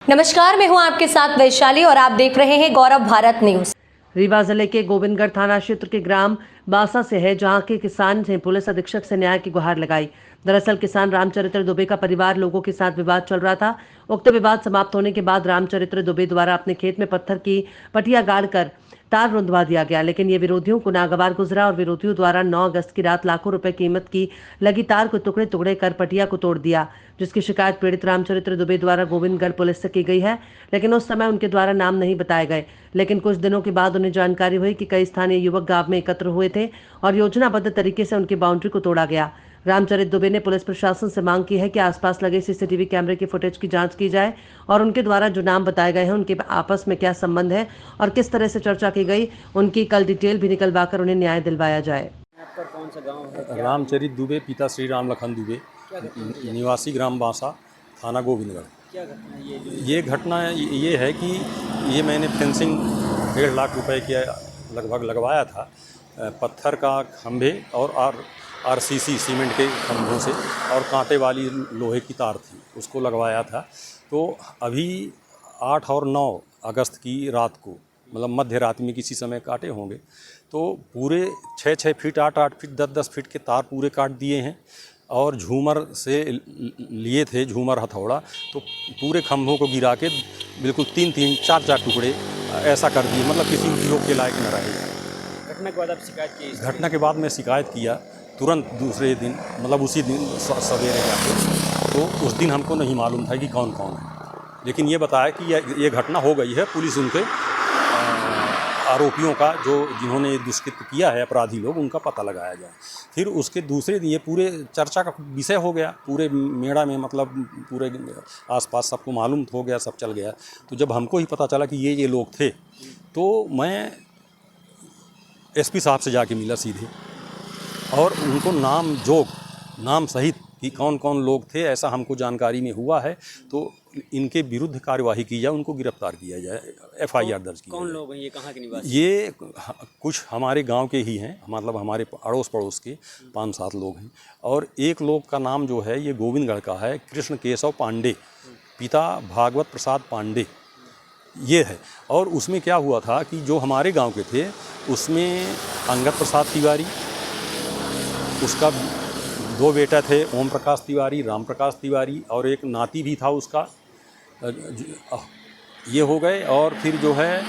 नमस्कार, मैं हूं आपके साथ वैशाली और आप देख रहे हैं गौरव भारत न्यूज। रीवा जिले के गोविंदगढ़ थाना क्षेत्र के ग्राम बांसा से है, जहां के किसान ने पुलिस अधीक्षक से न्याय की गुहार लगाई। दरअसल किसान रामचरित्र दुबे का परिवार लोगों के साथ विवाद चल रहा था। उक्त विवाद समाप्त होने के बाद रामचरित्र दुबे द्वारा अपने खेत में पत्थर की पटिया गाड़कर तार रुंधवा दिया गया, लेकिन ये विरोधियों को नागवार गुजरा और विरोधियों द्वारा 9 अगस्त की रात लाखों रुपए कीमत की लगी तार को टुकड़े टुकड़े कर पटिया को तोड़ दिया, जिसकी शिकायत पीड़ित रामचरित्र दुबे द्वारा गोविंदगढ़ पुलिस से की गई है। लेकिन उस समय उनके द्वारा नाम नहीं बताए गए। लेकिन कुछ दिनों के बाद उन्हें जानकारी हुई कि कई स्थानीय युवक गांव में एकत्र हुए थे और योजनाबद्ध तरीके से उनकी बाउंड्री को तोड़ा गया। रामचरित्र दुबे ने पुलिस प्रशासन से मांग की है कि आसपास लगे सीसीटीवी कैमरे की फुटेज की जांच की जाए और उनके द्वारा जो नाम बताए गए हैं उनके आपस में क्या संबंध है और किस तरह से चर्चा की गई, उनकी कल डिटेल भी निकलवाकर उन्हें न्याय दिलवाया जाए। आपका कौन सा गांव है? रामचरित्र दुबे, पिता श्री राम लखन दुबे, निवासी ग्राम बांसा, थाना गोविंदगढ़। क्या घटना ये घटना ये है कि ये मैंने फेंसिंग 1.5 लाख रुपए के लगभग लगवाया था, पत्थर का खंभे और आरसीसी सीमेंट के खंभों से और कांटे वाली लोहे की तार थी, उसको लगवाया था। तो अभी 8 और 9 अगस्त की रात को, मतलब मध्य रात्रि में किसी समय काटे होंगे, तो पूरे 6-6 फीट 8-8 फीट 10-10 फीट के तार पूरे काट दिए हैं और झूमर से लिए थे, झूमर हथौड़ा, तो पूरे खंभों को गिरा के बिल्कुल 3-3 4-4 टुकड़े ऐसा कर दिए, मतलब किसी उपयोग के लायक न रहे। घटना के बाद आप शिकायत की? घटना के बाद मैं शिकायत किया तुरंत दूसरे दिन, मतलब उसी दिन सवेरे जाके, तो उस दिन हमको नहीं मालूम था कि कौन कौन है, लेकिन ये बताया कि ये घटना हो गई है। पुलिस उनके आरोपियों का, जो जिन्होंने दुष्कृत्य किया है, अपराधी लोग, उनका पता लगाया जाए। फिर उसके दूसरे दिन ये पूरे चर्चा का विषय हो गया पूरे मेड़ा में, मतलब पूरे आसपास सबको मालूम हो गया, सब चल गया। तो जब हमको ही पता चला कि ये लोग थे, तो मैं एसपी साहब से जाके मिला सीधे और उनको नाम सहित कि कौन कौन लोग थे ऐसा हमको जानकारी में हुआ है, तो इनके विरुद्ध कार्यवाही की जाए, उनको गिरफ्तार किया जाए, FIR दर्ज की जाए। कौन लोग हैं ये, कहाँ के निवासी? ये कुछ हमारे गांव के ही हैं, मतलब हमारे अड़ोस पड़ोस के 5-7 लोग हैं। और एक लोग का नाम जो है ये गोविंदगढ़ का है, कृष्ण केशव पांडे, पिता भागवत प्रसाद पांडे, ये है। और उसमें क्या हुआ था कि जो हमारे गांव के थे उसमें अंगद प्रसाद तिवारी, उसका 2 बेटा थे, ओम प्रकाश तिवारी, राम प्रकाश तिवारी, और एक नाती भी था उसका, ये हो गए। और फिर जो है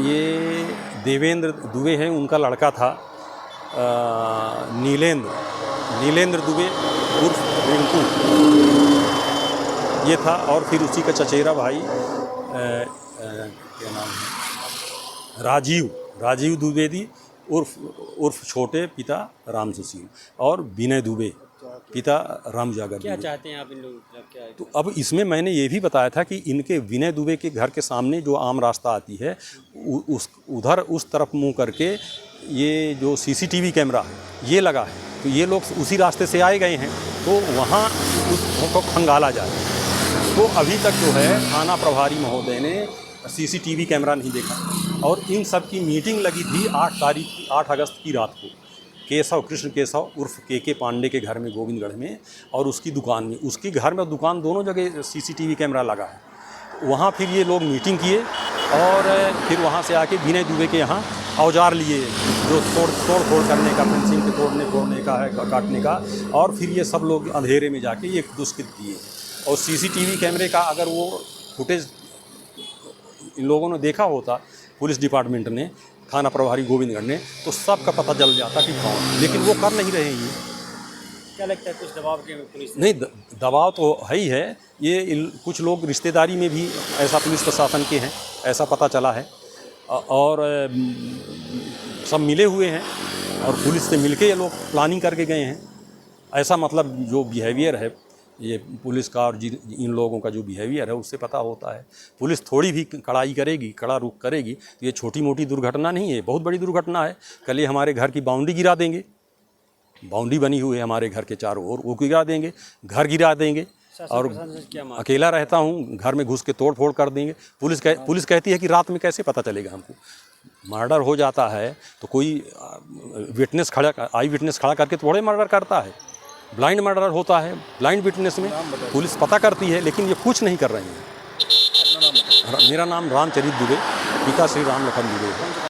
ये देवेंद्र दुबे हैं, उनका लड़का था नीलेंद्र दुबे उर्फ रिंकू, ये था। और फिर उसी का चचेरा भाई क्या नाम है, राजीव द्विवेदी उर्फ छोटे, पिता राम सुशील, और विनय दुबे, पिता राम जागर। क्या चाहते हैं आप इन लोगों से? क्या है? तो अब इसमें मैंने ये भी बताया था कि इनके विनय दुबे के घर के सामने जो आम रास्ता आती है, उधर उस तरफ मुंह करके ये जो CCTV कैमरा है ये लगा है, तो ये लोग उसी रास्ते से आए गए हैं, तो वहाँ उसको खंगाला जाए। तो अभी तक जो है थाना प्रभारी महोदय ने CCTV कैमरा नहीं देखा, और इन सब की मीटिंग लगी थी 8 अगस्त की रात को, कृष्ण केशव उर्फ के पांडे के घर में गोविंदगढ़ में, और उसकी दुकान में, उसके घर में दुकान दोनों जगह CCTV कैमरा लगा है। वहाँ फिर ये लोग मीटिंग किए और फिर वहाँ से आके विनय दुबे के यहाँ औजार लिए, जो तोड़ फोड़ करने का, फेंसिंग के तोड़ने का है, काटने का। और फिर ये सब लोग अंधेरे में जाके ये दुष्कृत्य किए। और CCTV कैमरे का अगर वो फुटेज इन लोगों ने देखा होता, पुलिस डिपार्टमेंट ने, थाना प्रभारी गोविंदगढ़ ने, तो सबका पता चल जाता कि कौन, लेकिन वो कर नहीं रहे हैं। क्या लगता है कुछ दबाव के पुलिस? नहीं, दबाव तो है ही है। ये कुछ लोग रिश्तेदारी में भी ऐसा पुलिस प्रशासन के हैं, ऐसा पता चला है, और सब मिले हुए हैं और पुलिस से मिलके ये लोग प्लानिंग करके गए हैं। ऐसा मतलब जो बिहेवियर है ये पुलिस का और इन लोगों का जो बिहेवियर है उससे पता होता है। पुलिस थोड़ी भी कड़ाई करेगी, कड़ा रुख करेगी, तो ये छोटी मोटी दुर्घटना नहीं है, बहुत बड़ी दुर्घटना है। कल ये हमारे घर की बाउंड्री गिरा देंगे, बाउंड्री बनी हुई है हमारे घर के चारों ओर, वो गिरा देंगे, घर गिरा देंगे, और अकेला रहता हूँ, घर में घुस के तोड़ फोड़ कर देंगे। पुलिस कहती है कि रात में कैसे पता चलेगा हमको। मर्डर हो जाता है तो कोई आई विटनेस खड़ा करके थोड़े मर्डर करता है। ब्लाइंड मर्डर होता है, ब्लाइंड विटनेस में पुलिस पता करती है, लेकिन ये कुछ नहीं कर रही है। मेरा नाम रामचरित दुबे, पिता श्री राम लखन दुबे है।